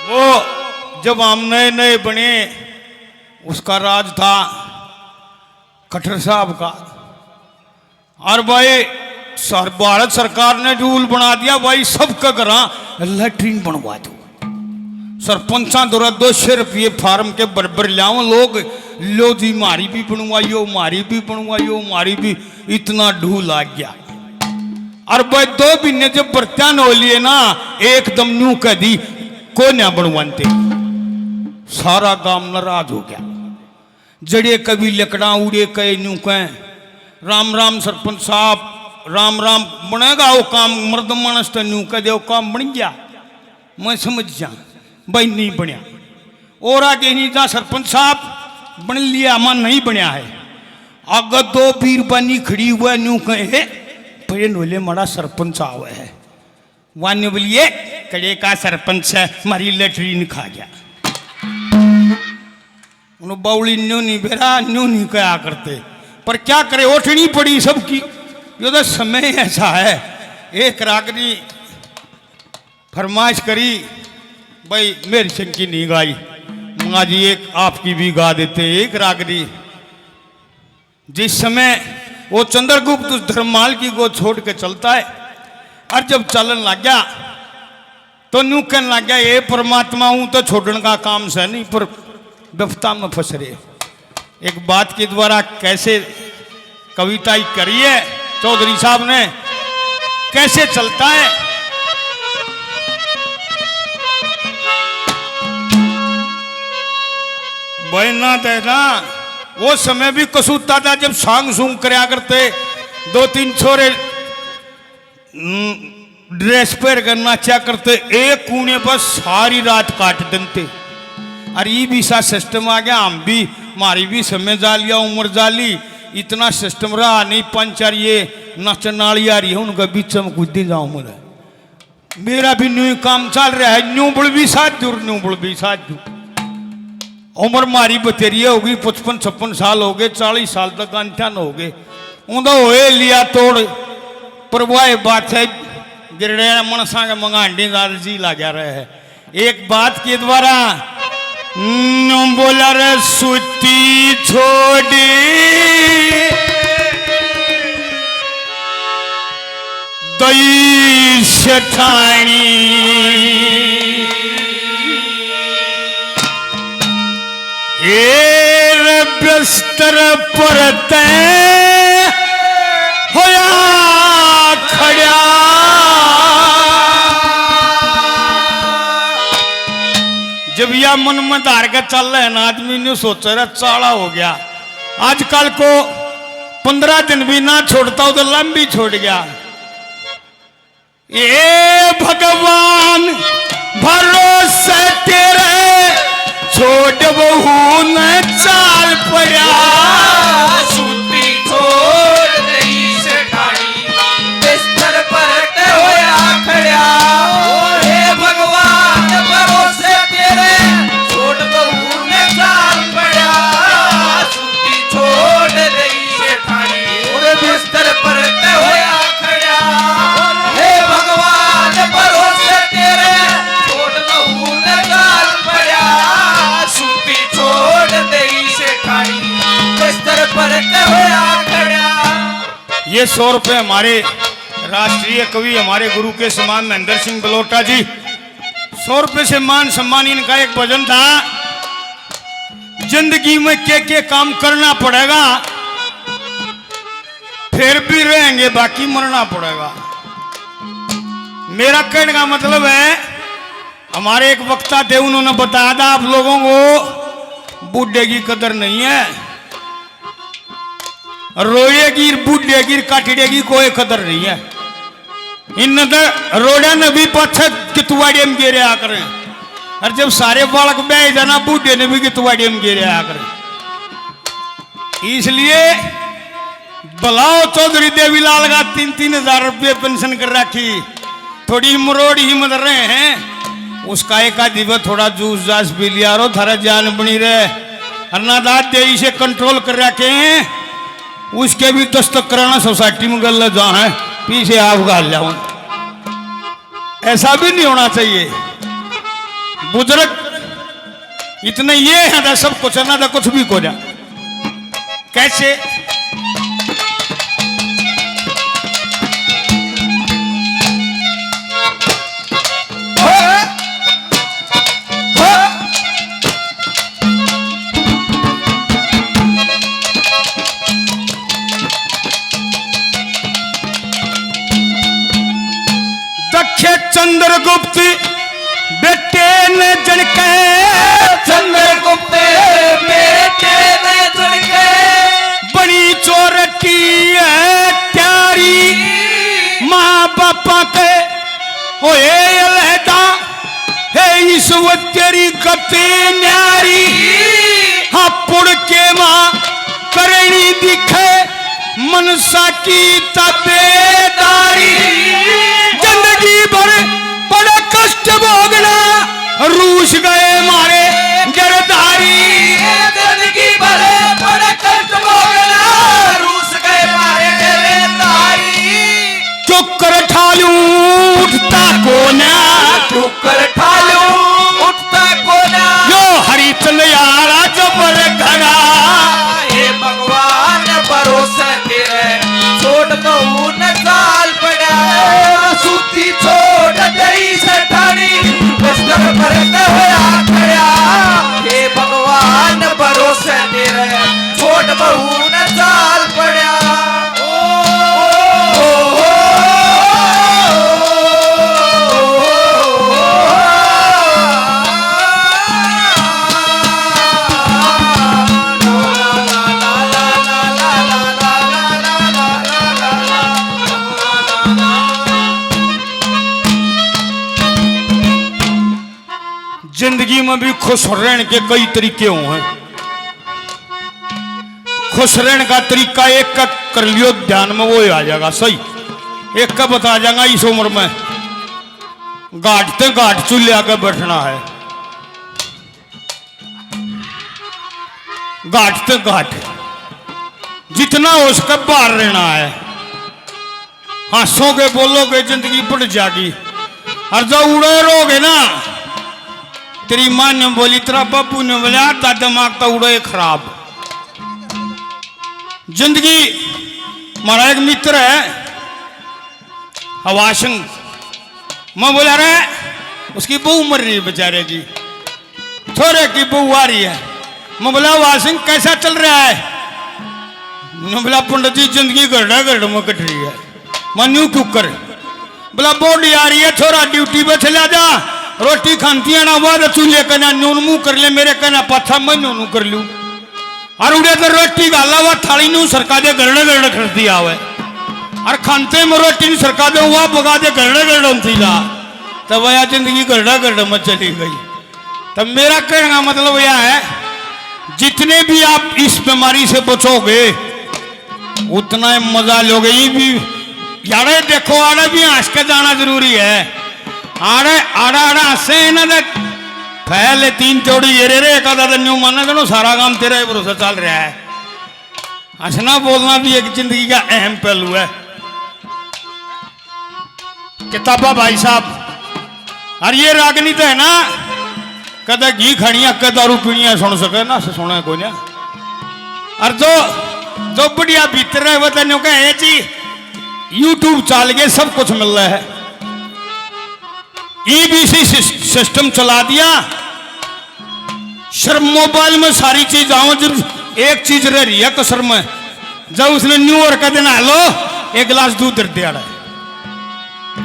वो जब हम नए नए बने उसका राज था खट्टर साहब का। और भाई भारत सरकार ने रूल बना दिया भाई सबका घर लैट्रीन बनवा दो। सरपंचा द्वारा 200 रुपये फार्म के बरबर लाओ लोग लो जी मारी भी बनवाइयो मारी भी बनवाइयो मारी भी। इतना ढू लग गया। और भाई 2 महीने जब बर्तन हो लिए ना एकदम नू कह दी को ना बनवाते। सारा गांव नाराज हो गया। जड़े कभी लकड़ा उड़े कहे नू कह राम राम सरपंच साहब राम राम बनेगा वो काम मर्द मानस तो नू कह दे वो काम बन गया। मैं समझ जा भाई नहीं बनया और आगे नहीं जा सरपंच साहब बन लिया मन नहीं बनया है। अगर 2 बीरबानी खड़ी हुआ नू कहे पे नोले मड़ा सरपंच आवे है वान्य बोलिए कड़े का सरपंच है मारी लेटरीन खा गया। उन्होंने बाउली न्यू नहीं बेरा न्यू नहीं कहा करते पर क्या करे उठनी पड़ी सबकी। ये तो समय ऐसा है। एक रागनी फरमाइश करी भाई मेरी शंकी नहीं गाई माँ जी एक आपकी भी गा देते। एक रागनी जिस समय वो चंद्रगुप्त उस धर्माल की गोद छोड़ के चलता है और जब चलन लग गया तो न्यू कहने लग गया ये परमात्मा हूं तो छोड़ने का काम से नहीं पर विपता में फंस रहे। एक बात के द्वारा कैसे कविता करी है चौधरी साहब ने कैसे चलता है। बहना देना वो समय भी कसूता था जब सांग सूंग करया करते 2-3 छोरे ड्रेस पर कर नाचा करते एक कूने पर सारी रात काट देते। अरे ये भी सा सिस्टम आ गया हम भी मारी भी समय जा लिया उम्र जाली इतना सिस्टम रहा नहीं 5-4 ये नाचन नाली आ रही है उनका बीच में कुछ दिन जाऊँ मेरा भी न्यू काम चल रहा है। न्यू बुड़ भी साथ दूर न्यू बुड़ भी साथ दूर उम्र मारी बतेरी होगी 55-56 साल हो गए 40 साल तक अंठन हो गए उदा होए लिया तोड़ पर वह बात है गिरड़े मनसा के मंगांडी जी लगा रहे हैं। एक बात के द्वारा बोला रे सुती छोड़ी दई शठानी बिस्तर परते होया खड़ा जब यह मन में धार के चल रहे हैं ना आदमी ने सोचा रहा चाला हो गया। आजकल को 15 दिन भी ना छोड़ता हो तो लंबी छोड़ गया। ये भगवान भरोसे तेरे छोड़ बहू न चाल पड़ा सूती छोड़ दई से ढाई बिस्तर पर होया खड़ा। हे भगवान भरोसे तेरे छोड़ बहू न चाल पड़ा सूती छोड़ दई से ढाई बिस्तर पर होया खड़ा। हे भगवान भरोसे तेरे छोड़ बहू न चाल पड़ा छोड़ दई से ठाई बिस्तर पर होया खड़ा। ये 100 रुपए हमारे राष्ट्रीय कवि हमारे गुरु के समान महेंद्र सिंह बलोटा जी 100 रुपए से मान सम्मान इनका एक भजन था। जिंदगी में के काम करना पड़ेगा फिर भी रहेंगे बाकी मरना पड़ेगा। मेरा कहने का मतलब है हमारे एक वक्ता थे उन्होंने बताया था आप लोगों को बूढ़े की कदर नहीं है रोएगी बूढ़े की काटड़े की कोई कदर नहीं है। इन रोड़ा ने भी पछ कितवाड़िया में गिरे आ करें और जब सारे बालक बह जाना बूढ़े ने भी कितवाड़िया में गिरे आ करें। इसलिए बुलाओ चौधरी देवीलाल का 3-3 हजार रुपये पेंशन कर रखी थोड़ी मरोड़ी हिम्मत रहे हैं उसका एक आधी थोड़ा जूस जास पी लिया रो थारा जान बनी रहे अन्नादात दे से कंट्रोल कर रखे हैं उसके भी दस्तक कराना सोसाइटी में गल जा है पीछे आप गाल जाओ। ऐसा भी नहीं होना चाहिए। बुजुर्ग इतने ये है ना सब कुछ ना कुछ भी को जा कैसे दखे चंद्रगुप्त बेटे ने जड़के चंद्रगुप्त बेटे ने जड़के बड़ी चोरटी है प्यारी माँ बापा के होए अलहदा है ईश्वर तेरी गति न्यारी हाँ पुड़ के माँ करणी दिखे मनसा की तबेदारी जिंदगी भर बड़ा कष्ट भोगना रूस गए मारे गिरधारी जिंदगी भर बड़ा कष्ट भोगना रूस गए मारे गिरधारी चुकर ठालू उठता कोना ठुकर ठालू उठता कोना यो हरिचंद यारा जबर घना हे भगवान भरोसा तेरे छोड़ बहु न साल पड़ा सूती छोड़ दई सठानी बस्तर भरत होया खड़ा हे भगवान भरोसा तेरे छोड़ बहु न साल पड़ा जिंदगी में भी खुश रहने के कई तरीके हैं। खुश रहने का तरीका एक का कर लियो ध्यान में वो आ जाएगा सही। एक का बता जाएगा इस उम्र में गांठते गांठ चूल्हे आकर बैठना है, गांठते गांठ जितना हो उसका बाहर रहना है। हंसोगे बोलोगे जिंदगी बढ़ जाएगी और जब उड़े रहोगे ना तेरी माँ ने बोली तेरा बापू ने बोला ता दिमाग तो उड़े खराब। जिंदगी हमारा एक मित्र है हवाशंग, मैं बोला रे उसकी बहू मर रही है बेचारे की, थोड़े की बहू आ रही है। मैं बोला हवाशंग कैसा चल रहा है? मैं बोला पंडित जी जिंदगी गढ़ा गढ़ में कट रही है। मैं न्यू क्यों कर? बोला बॉडी आ रही है थोड़ा ड्यूटी पे चला जा, रोटी खाती है ना बाद चूल्हे कहना नून मुंह कर ले मेरे कहना पाथा मैं नून कर लू और उड़े तो रोटी गाला हुआ थाली नू सरका दे गरड़े गरड़े खड़ दिया हुआ और खानते में रोटी सरका दे हुआ बगा दे गरड़े गरड़े थी ला तब वह जिंदगी गरड़ा गरड़े में चली गई। तब मेरा कहने का मतलब यह है जितने भी आप इस बीमारी से बचोगे उतना ही मजा लोगे। ये भी यारे देखो आड़े भी हंस के जाना जरूरी है। आड़े आड़ा आड़ा हंसे ना दे पहले तीन चौड़ी ये रे एक आधा न्यू माना करो सारा काम तेरा ही भरोसा चल रहा है। हंसना बोलना भी एक जिंदगी का अहम पहलू है। किताबा भाई साहब और ये रागनीति है ना कदा घी खड़िया कद दारू पीनिया सुन सके ना सुना कोई ना और जो बढ़िया भीतर है वो तेन कहे जी यूट्यूब चल गए सब कुछ मिल रहा है। ईबीसी सिस्टम चला दिया शर्म मोबाइल में सारी चीज आओ जब एक चीज रह रही है कसर में जब उसने न्यू ईयर का दिन आ लो एक गिलास दूध दे दिया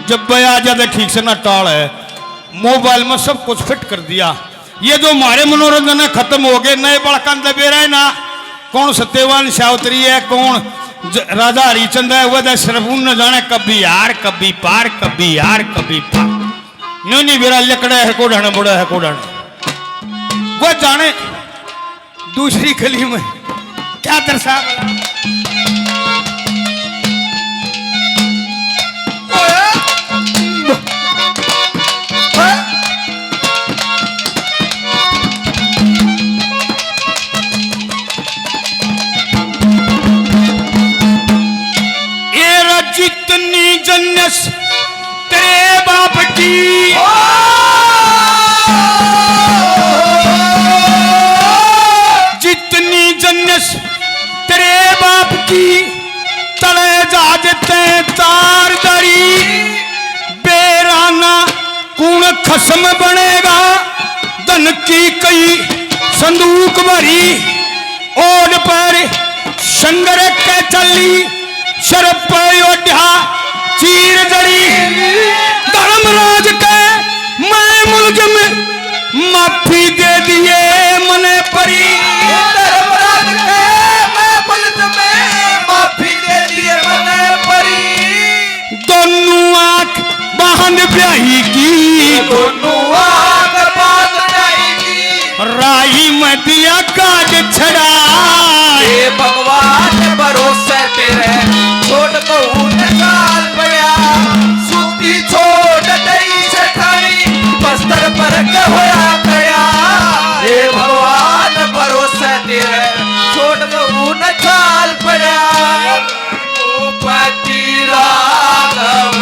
जब बया ज्यादा ठीक से ना टाल है मोबाइल में सब कुछ फिट कर दिया। ये जो हमारे मनोरंजन है खत्म हो गए। नए बड़का दबे रहे ना कौन सत्यवान सावत्री है कौन राजा हरिचंद है वह सिर्फ न जाने कभी यार कभी पार कभी यार कभी पार न्यू नहीं मेरा लकड़ा है को ढाने बड़ा है को ढाने वह जाने दूसरी गली में क्या दर्शा जितनी जन्नत तेरे बाप की नक्की कई संदूक भरी ओढ़ पर संगर के चली शरप पर योद्धा चीर जड़ी धर्मराज के मैं मुलजिम माफी दे दिए मने परी धर्मराज के मैं मुल्ज़िम माफी दे दिए मने परी दोनों आंख बहन ब्याही की दोनों आग बांध जाएगी राही में दिया काज छड़ा हे भगवान भरोसे तेरे छोड़ कहूँ न काल पड़ा सुती छोड़ दई से खाई बस्तर पर के होया खड़ा हे भगवान भरोसे तेरे छोड़ कहूँ न काल पड़ा ओ पति राघव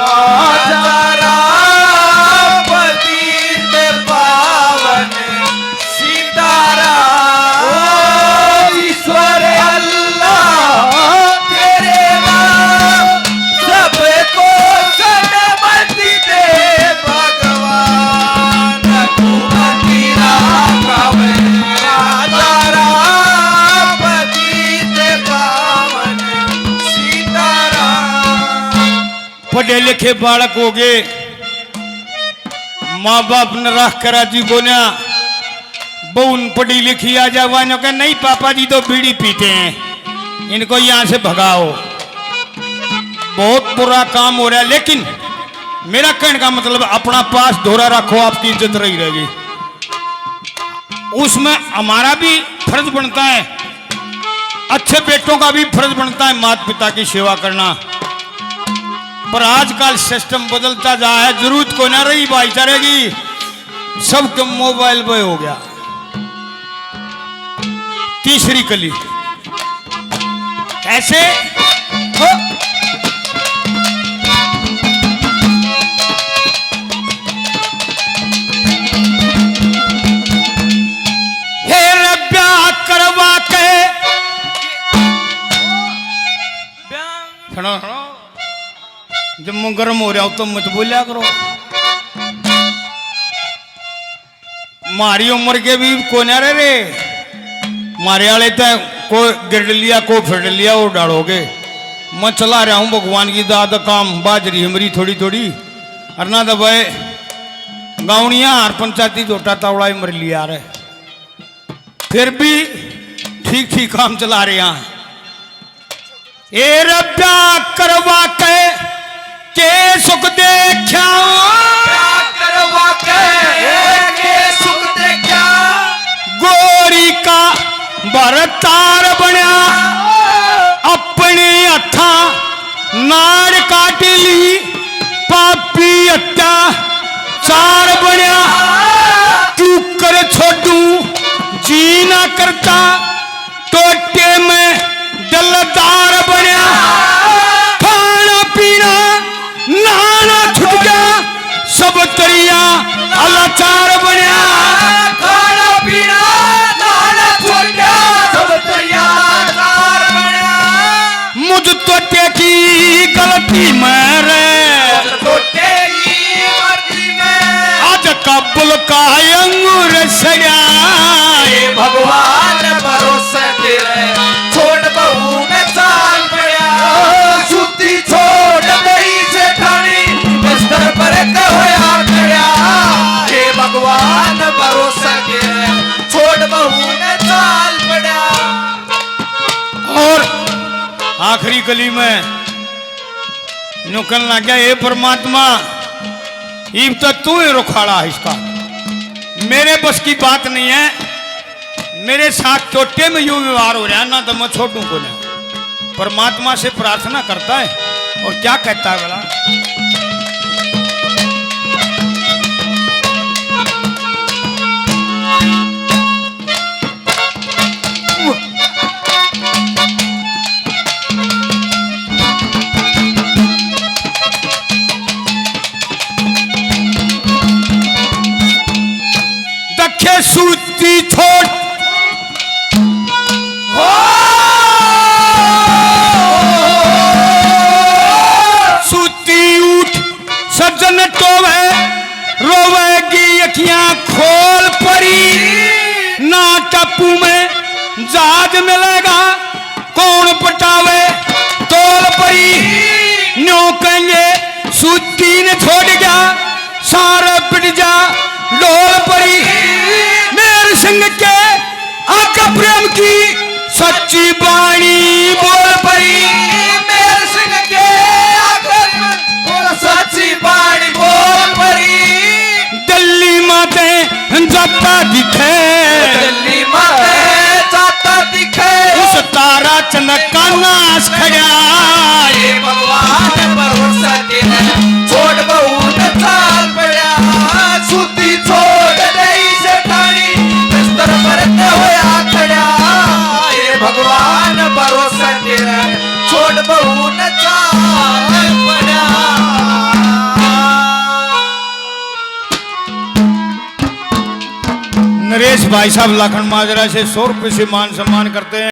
आचारा पति ते पावन सीताराम ईश्वर अल्लाह तेरे नाम सबको सन्मति दे भगवान रघुपति राघव राजा राम पतित पावन सीताराम पढ़े लिखे बालक हो गए माँ बाप ने रख करा जी बोना बहुन पढ़ी लिखी आ जावानों के नहीं पापा जी तो बीड़ी पीते हैं इनको यहाँ से भगाओ बहुत बुरा काम हो रहा है लेकिन मेरा कहने का मतलब अपना पास धोरा रखो आपकी इज्जत रही रहेगी उसमें हमारा भी फर्ज बनता है अच्छे बेटों का भी फर्ज बनता है माता पिता की सेवा करना पर आजकल सिस्टम बदलता जा है जरूरत को ना रही भाईचारे की सबके मोबाइल पे हो गया तीसरी कली कैसे हो? हे रब्या करवा के सुनो सुनो जब मैं गर्म हो रहा हूं तो मत बोलिया करो मारी उम्र के भी कौन आ रे मारे वाले तो को गिर लिया को फिर लिया वो डालोगे मैं चला रहा हूं भगवान की दादा काम बाजरी हमारी थोड़ी थोड़ी और ना दबाए गावड़िया हर पंचायती जोटा तावड़ा मर लिया रहे फिर भी ठीक ठीक काम चला रहे हैं ए रब्या करवा के सुख देखा क्या करवा के सुख देखा गोरी का बरतार बनया अपने हथा नाड़ काट ली पापी हत्या चार बनया क्यों कर छोड़ू जी ना करता टोटे में दलदार बनया खाना पीना नहाना छूट गया सब तरिया अलाचार बनया खाना पीना नहाना छोड़ गया सब तैयार बना मुझ तोटे की गलती में रे टोटे की मर्जी में आज कबुल का अंगूर सजा हे भगवान भरोसे तेरे छोड़ बहू में चाल पड़ा सुती छोड़ दई से ठानी बिस्तर पर होया खड़ा हे भगवान भरोसे तेरे छोड़ बहू में चाल पड़ा और आखिरी गली में नुकल ना गया ये परमात्मा इब तो तू ही रुखाड़ा है इसका मेरे बस की बात नहीं है मेरे साथ चोटे में यूं व्यवहार हो रहा है ना तो मैं छोटू को ना परमात्मा से प्रार्थना करता है और क्या कहता है बोला दखे सूती छोड़ सूती उठ सज्जन टोवे रोवेगी अखियां खोल आज मिलेगा कौन पटावे तोल परी न्यो कहेंगे सूती ने छोड़ गया सारा पिट जा डोल परी मेरे संग के आका प्रेम की सच्ची बाणी बोल परी मेरे संग के आकर सच्ची बाणी बोल परी दिल्ली माते जाता दिखे दिल्ली माते जाता दिखे उस तारा चनका नाश खड़ा ये भगवान भरोसा तेरा छोड़ बहुत चाल पड़ा सूती छोड़ नहीं सेठानी बिस्तर पर होया खड़ा ये भगवान भरोसा तेरा छोड़ बहुत चाल पड़ा नरेश भाई साहब लाखन माजरा से 100 रुपये से मान सम्मान करते हैं।